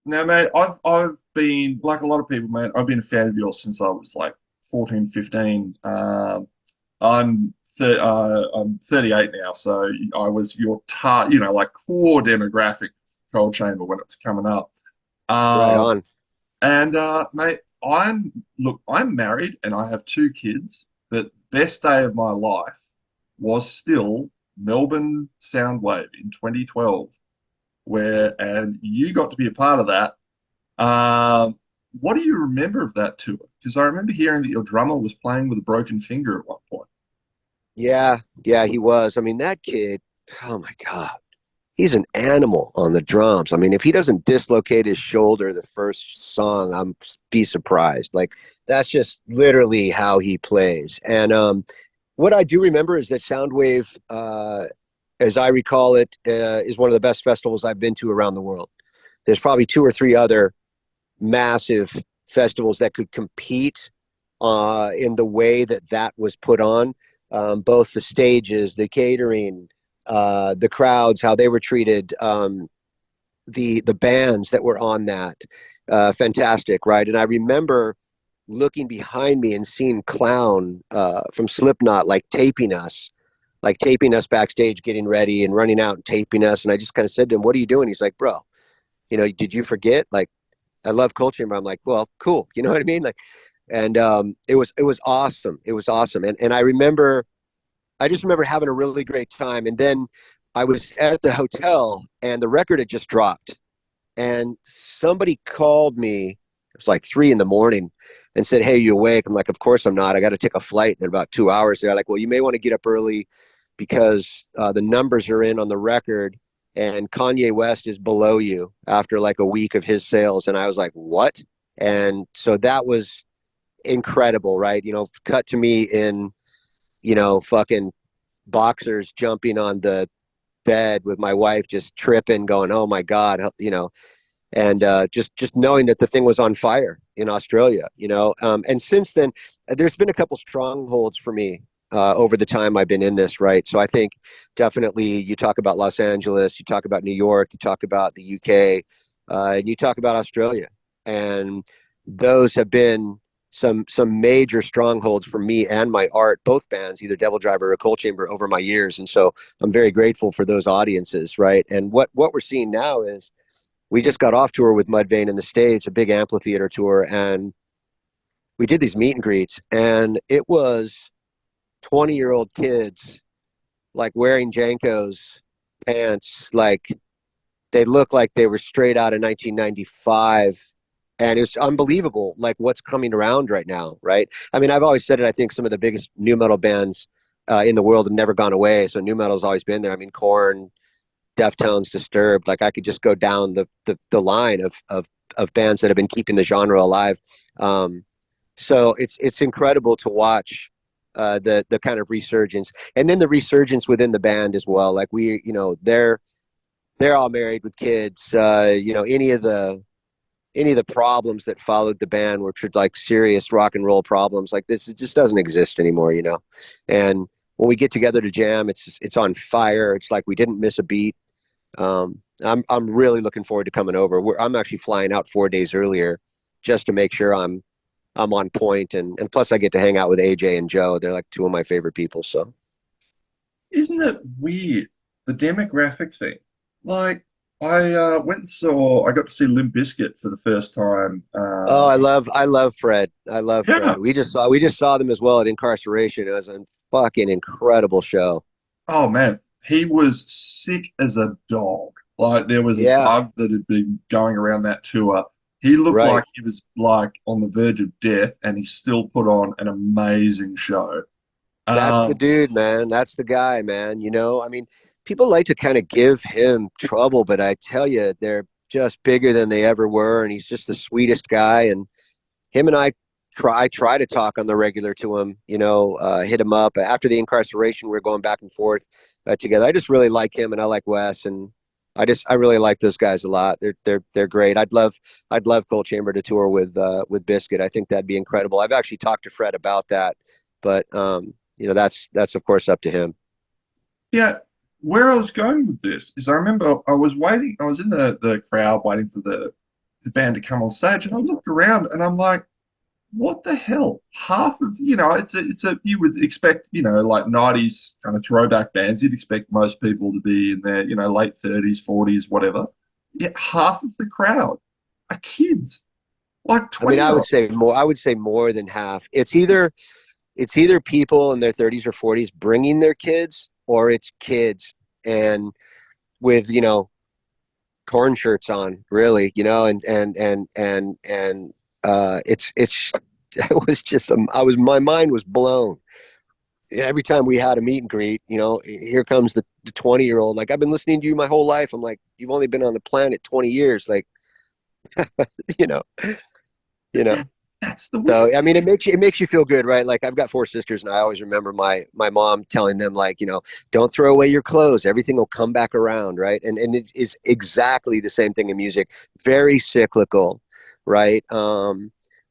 Now, mate, I've been like a lot of people, mate. I've been a fan of yours since I was like 14, 15. I'm 38 now, so I was your like core demographic Cold Chamber when it was coming up. Right Um, on. and mate, I'm married and I have two kids, but best day of my life was still Melbourne Soundwave in 2012, and you got to be a part of that. What do you remember of that tour? Because I remember hearing that your drummer was playing with a broken finger at one point. Yeah, yeah, he was. I mean, that kid, oh my God, he's an animal on the drums. I mean, if he doesn't dislocate his shoulder the first song, I'm be surprised. Like that's just literally how he plays. And what I do remember is that Soundwave, as I recall it, is one of the best festivals I've been to around the world. There's probably two or three other massive festivals that could compete in the way that that was put on. Both the stages, the catering, the crowds, how they were treated, the bands that were on that, fantastic, right? And I remember looking behind me and seeing Clown from Slipknot like taping us backstage, getting ready and running out and taping us. And I just kind of said to him, "What are you doing?" He's like, "Bro, did you forget? Like, I love Cold Chamber." I'm like, "Well, cool." You know what I mean? Like, and it was awesome. It was awesome. And I just remember having a really great time. And then I was at the hotel and the record had just dropped. And somebody called me. It was like 3 in the morning and said, "Hey, you awake?" I'm like, "Of course I'm not. I got to take a flight in about 2 hours." They're like, "Well, you may want to get up early because the numbers are in on the record and Kanye West is below you after like a week of his sales." And I was like, "What?" And so that was incredible, right? Cut to me in, fucking boxers jumping on the bed with my wife just tripping, going, "Oh my God," and just knowing that the thing was on fire in Australia, and since then, there's been a couple strongholds for me over the time I've been in this, right? So I think definitely you talk about Los Angeles, you talk about New York, you talk about the UK, and you talk about Australia, and those have been some major strongholds for me and my art, both bands, either Devil Driver or Cold Chamber, over my years, and so I'm very grateful for those audiences, right? And what we're seeing now is we just got off tour with Mudvayne in the States, a big amphitheater tour, and we did these meet and greets, and it was 20-year-old kids like wearing Janko's pants, like they look like they were straight out of 1995. And it's unbelievable, like what's coming around right now, right? I mean, I've always said it. I think some of the biggest new metal bands in the world have never gone away. So new metal's always been there. I mean, Korn, Deftones, Disturbed. Like I could just go down the line of bands that have been keeping the genre alive. So it's incredible to watch the kind of resurgence, and then the resurgence within the band as well. Like they're all married with kids. Any of the problems that followed the band, which were like serious rock and roll problems, like this, it just doesn't exist anymore. And when we get together to jam, it's on fire. It's like we didn't miss a beat. I'm really looking forward to coming over. I'm actually flying out 4 days earlier just to make sure I'm on point, and plus I get to hang out with AJ and Joe. They're like two of my favorite people. So Isn't it weird, the demographic thing? Like, I got to see Limp Bizkit for the first time. oh, I love Fred. I love Fred. Yeah. We just saw them as well at Incarceration. It was a fucking incredible show. Oh man, he was sick as a dog. Like there was a Yeah, bug that had been going around that tour. He looked right. like he was like on the verge of death, and he still put on an amazing show. That's the Um, dude, man. That's the guy, man. I mean, people like to kind of give him trouble, but I tell you, they're just bigger than they ever were, and he's just the sweetest guy. And him and I try to talk on the regular to him, hit him up after the Incarceration. We're going back and forth together. I just really like him, and I like Wes, and I really like those guys a lot. They're great. I'd love Cold Chamber to tour with Biscuit. I think that'd be incredible. I've actually talked to Fred about that, but that's of course up to him. yeah, where I was going with this is I remember I was waiting, I was in the crowd waiting for the the band to come on stage, and I looked around and I'm like, what the hell? Half of, you know, you would expect, you know, like 90s kind of throwback bands, you'd expect most people to be in their, you know, late 30s, 40s, whatever. Yet half of the crowd are kids, like I mean, 20-year-olds. I would say more than half. It's either people in their 30s or 40s bringing their kids, or it's kids and with, corn shirts on, really, it's it was just my mind was blown every time we had a meet and greet. Here comes the 20-year-old, like, I've been listening to you my whole life. I'm like, you've only been on the planet 20 years, like, you know you know That's the So weird I thing mean, it is, makes you feel good, right? Like, I've got four sisters, and I always remember my mom telling them, like, don't throw away your clothes. Everything will come back around, right? And it is exactly the same thing in music. Very cyclical, right?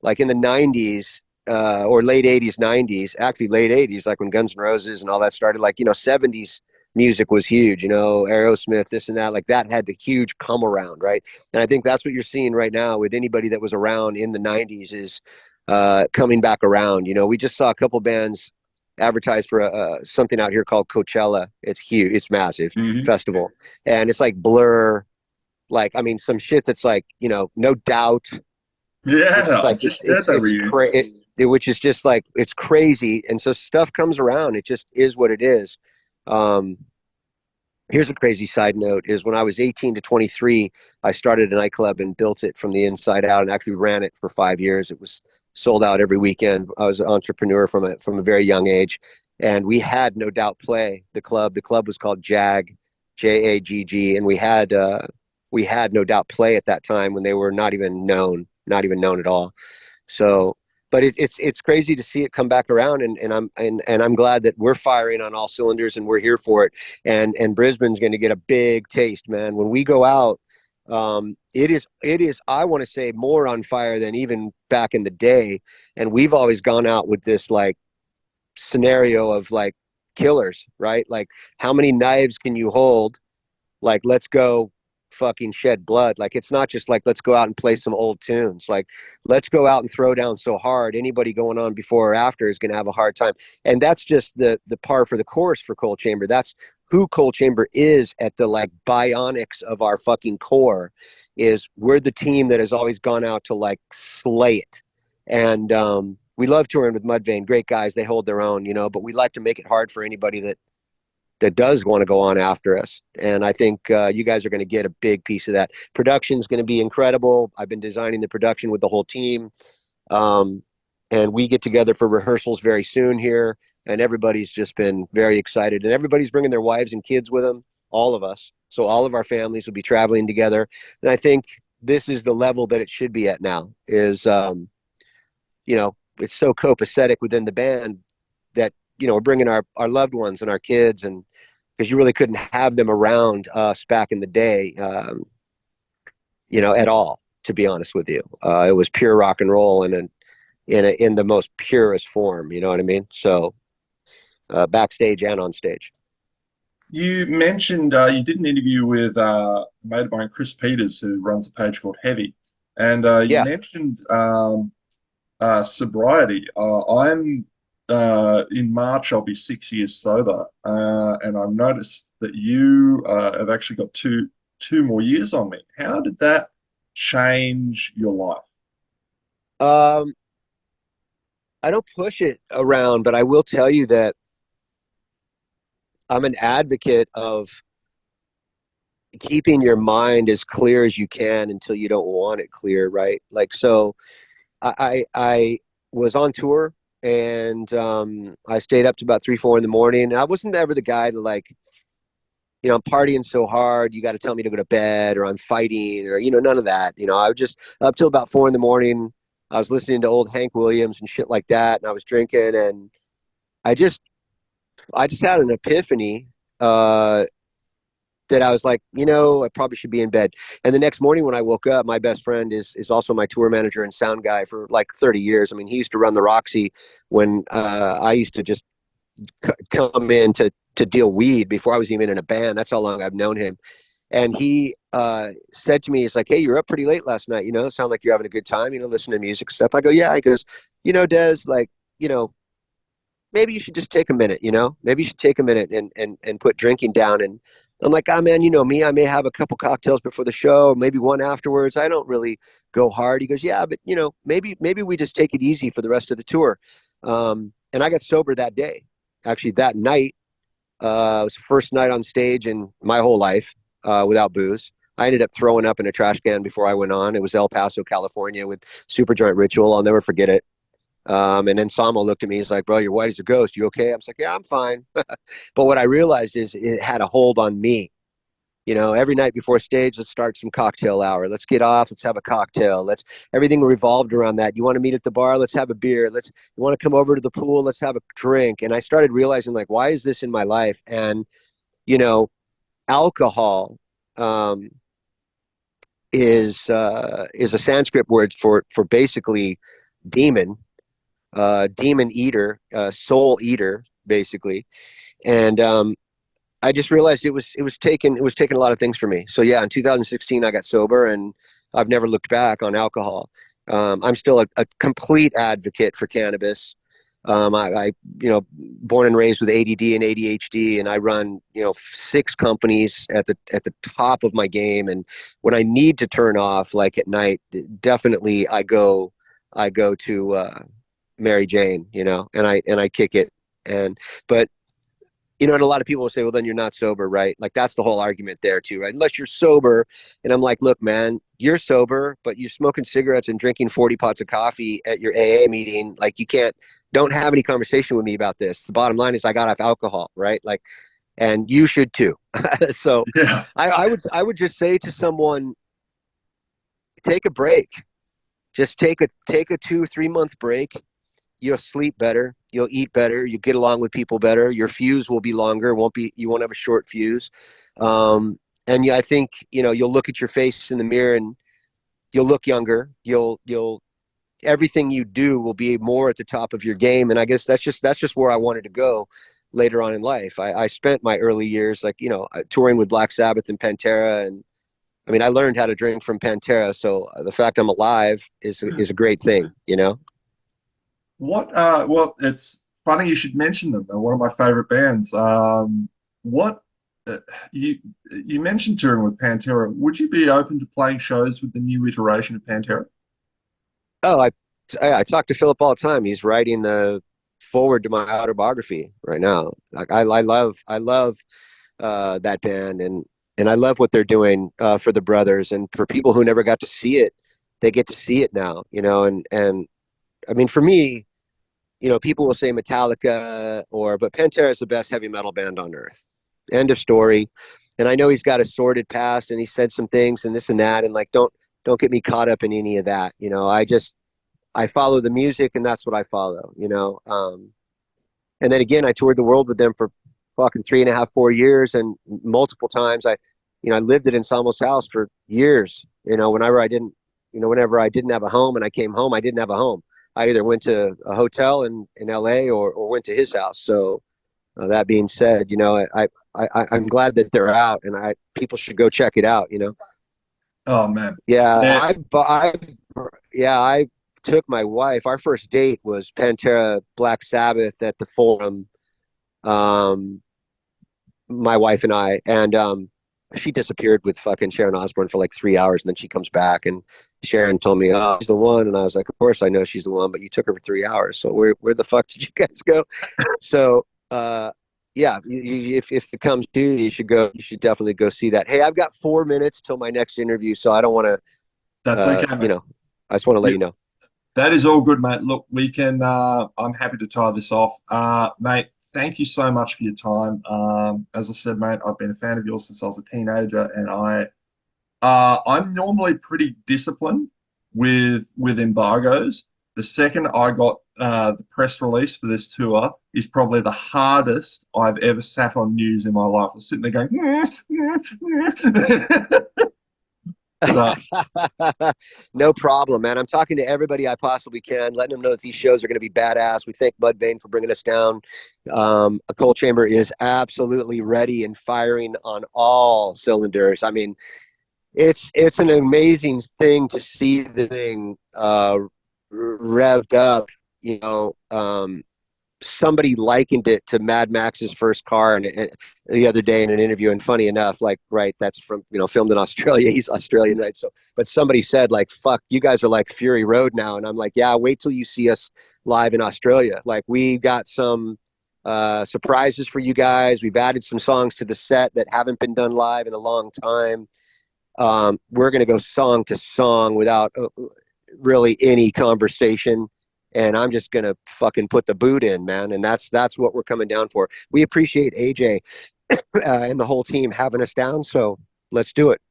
Like in the '90s, or late '80s, '90s, actually late '80s, like when Guns N' Roses and all that started. Like, '70s music was huge. Aerosmith, this and that. Like, that had the huge come around, right? And I think that's what you're seeing right now with anybody that was around in the '90s is coming back around. We just saw a couple bands advertise for something out here called Coachella. It's huge. It's massive Mhm. festival, and it's like Blur. Like, I mean, some shit that's like, no doubt, which is Yeah, I like just shared that with you. which is just like, it's crazy. And so stuff comes around. It just is what it is. Um, Here's a crazy side note is when I was 18 to 23, I started a nightclub and built it from the inside out and actually ran it for 5 years. It was sold out every weekend. I was an entrepreneur from a very young age. And we had No Doubt Play, the club. The club was called JAG, JAGG. And we had No Doubt Play at that time when they were not even known at all. So, but it's crazy to see it come back around, and I'm glad that we're firing on all cylinders and we're here for it. And Brisbane's going to get a big taste, man. When we go out, it is I want to say more on fire than even back in the day. And we've always gone out with this like scenario of like killers, right? Like, how many knives can you hold? Like, let's go fucking shed blood. Like, it's not just like, let's go out and play some old tunes. Like, let's go out and throw down so hard anybody going on before or after is going to have a hard time. And that's just the par for the course for Cold Chamber. That's who Cold Chamber is at the like bionics of our fucking core. Is we're the team that has always gone out to like slay it. And we love touring with Mudvayne. Great guys. They hold their own, but we like to make it hard for anybody that does want to go on after us. And I think you guys are going to get a big piece of that. Production is going to be incredible. I've been designing the production with the whole team. And we get together for rehearsals very soon here. And everybody's just been very excited. And everybody's bringing their wives and kids with them, all of us. So all of our families will be traveling together. And I think this is the level that it should be at now is, it's so copacetic within the band that, we're bringing our loved ones and our kids, and because you really couldn't have them around us back in the day, at all, to be honest with you. It was pure rock and roll in the most purest form. You know what I mean? So backstage and on stage. You mentioned you did an interview with a mate of mine, Chris Peters, who runs a page called Heavy, and you Yeah. mentioned sobriety. I'm in March. I'll be 6 years sober, and I've noticed that you have actually got two more years on me. How did that change your life? Um, I don't push it around, but I will tell you that I'm an advocate of keeping your mind as clear as you can until you don't want it clear, right? Like, so I was on tour, and I stayed up to about 3, 4 in the morning. And I wasn't ever the guy to like, I'm partying so hard, you got to tell me to go to bed, or I'm fighting, or, none of that. I was just up till about 4 in the morning. I was listening to old Hank Williams and shit like that. And I was drinking, and I just, I just had an epiphany, that I was like, I probably should be in bed. And the next morning when I woke up, my best friend is also my tour manager and sound guy for like 30 years. I mean, he used to run the Roxy when I used to just come in to deal weed before I was even in a band. That's how long I've known him. And he said to me, he's like, "Hey, you're up pretty late last night. It sound like you're having a good time. Listening to music stuff." I go, "Yeah." He goes, Des, like, maybe you should just take a minute. Maybe you should take a minute and put drinking down. And I'm like, "Ah, man, you know me. I may have a couple cocktails before the show, maybe one afterwards. I don't really go hard." He goes, "Yeah, but maybe we just take it easy for the rest of the tour." And I got sober that day. Actually, that night, it was the first night on stage in my whole life without booze. I ended up throwing up in a trash can before I went on. It was El Paso, California, with Superjoint Ritual. I'll never forget it. And then Samo looked at me. He's like, "Bro, you're white as a ghost. You okay?" I was like, "Yeah, I'm fine." But what I realized is it had a hold on me. Every night before stage, let's start some cocktail hour. Let's get off. Let's have a cocktail. Everything revolved around that. You want to meet at the bar? Let's have a beer. You want to come over to the pool? Let's have a drink. And I started realizing, like, why is this in my life? And, you know, alcohol, um, is a Sanskrit word for basically demon, demon eater, soul eater, basically. And, I just realized it was taking a lot of things for me. So yeah, in 2016 I got sober, and I've never looked back on alcohol. I'm still a complete advocate for cannabis. I born and raised with ADD and ADHD, and I run 6 companies at the top of my game. And when I need to turn off, like at night, definitely I go to Mary Jane, and I kick it. But and a lot of people will say, "Well, then you're not sober, right?" Like, that's the whole argument there too, right? Unless you're sober. And I'm like, "Look, man, you're sober, but you're smoking cigarettes and drinking 40 pots of coffee at your AA meeting. Like, don't have any conversation with me about this. The bottom line is I got off alcohol, right? Like, and you should too." So Yeah. I would just say to someone, take a break. Just take a 2-3 month break. You'll sleep better. You'll eat better. You get along with people better. Your fuse will be longer. You won't have a short fuse. And yeah, I think, you'll look at your face in the mirror and you'll look younger. Everything you do will be more at the top of your game. And I guess that's just where I wanted to go later on in life. I spent my early years, like, touring with Black Sabbath and Pantera. And I mean, I learned how to drink from Pantera. So the fact I'm alive is a great thing. Well, it's funny you should mention them. They're one of my favorite bands. What uh, you you mentioned touring with Pantera. Would you be open to playing shows with the new iteration of Pantera? Oh, I talk to Philip all the time. He's writing the forward to my autobiography right now. Like, I love that band, and I love what they're doing for the brothers, and for people who never got to see it, they get to see it now. And I mean, for me, people will say Metallica, but Pantera is the best heavy metal band on earth. End of story. And I know he's got a sordid past, and he said some things and this and that, and like, don't get me caught up in any of that. I follow the music, and that's what I follow. And then again, I toured the world with them for fucking 3.5, 4 years, and multiple times I lived at Ensembles house for years. Whenever I didn't have a home and I came home, I didn't have a home. I either went to a hotel in LA, or went to his house. So that being said, I'm glad that they're out, and people should go check it out. Oh man, Yeah, there. I took my wife. Our first date was Pantera, Black Sabbath at the Forum. Um, my wife and I, and she disappeared with fucking Sharon Osbourne for like 3 hours, and then she comes back, and Sharon told me, "Oh, she's the one," and I was like, "Of course I know she's the one, but you took her for 3 hours. So where the fuck did you guys go?" So yeah, if it comes to you, you should go. You should definitely go see that. Hey, I've got 4 minutes till my next interview, so I don't want to. That's okay, mate. I just want to let Yeah, you know. that is all good, mate. Look, we can. I'm happy to tie this off, mate. Thank you so much for your time. As I said, mate, I've been a fan of yours since I was a teenager, and I'm normally pretty disciplined with embargoes. The second I got the press release for this tour is probably the hardest I've ever sat on news in my life. I was sitting there going, So No problem, man. I'm talking to everybody I possibly can, letting them know that these shows are going to be badass. We thank Mudvayne for bringing us down. A Coal Chamber is absolutely ready and firing on all cylinders. I mean, it's an amazing thing to see the thing revved up. You know, somebody likened it to Mad Max's first car and the other day in an interview. And funny enough, like, right, that's from, filmed in Australia. He's Australian, right? So, but somebody said like, fuck, you guys are like Fury Road now. And I'm like, yeah, wait till you see us live in Australia. Like, we got some surprises for you guys. We've added some songs to the set that haven't been done live in a long time. We're going to go song to song without really any conversation. And I'm just going to fucking put the boot in, man. And that's what we're coming down for. We appreciate AJ and the whole team having us down. So let's do it.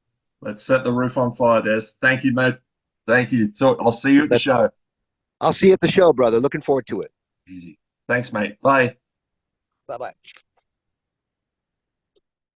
let's set the roof on fire, Des. Thank you, mate. Thank you. So I'll see you at the show. I'll see you at the show, brother. Looking forward to it. Easy. Thanks, mate. Bye. Bye-bye.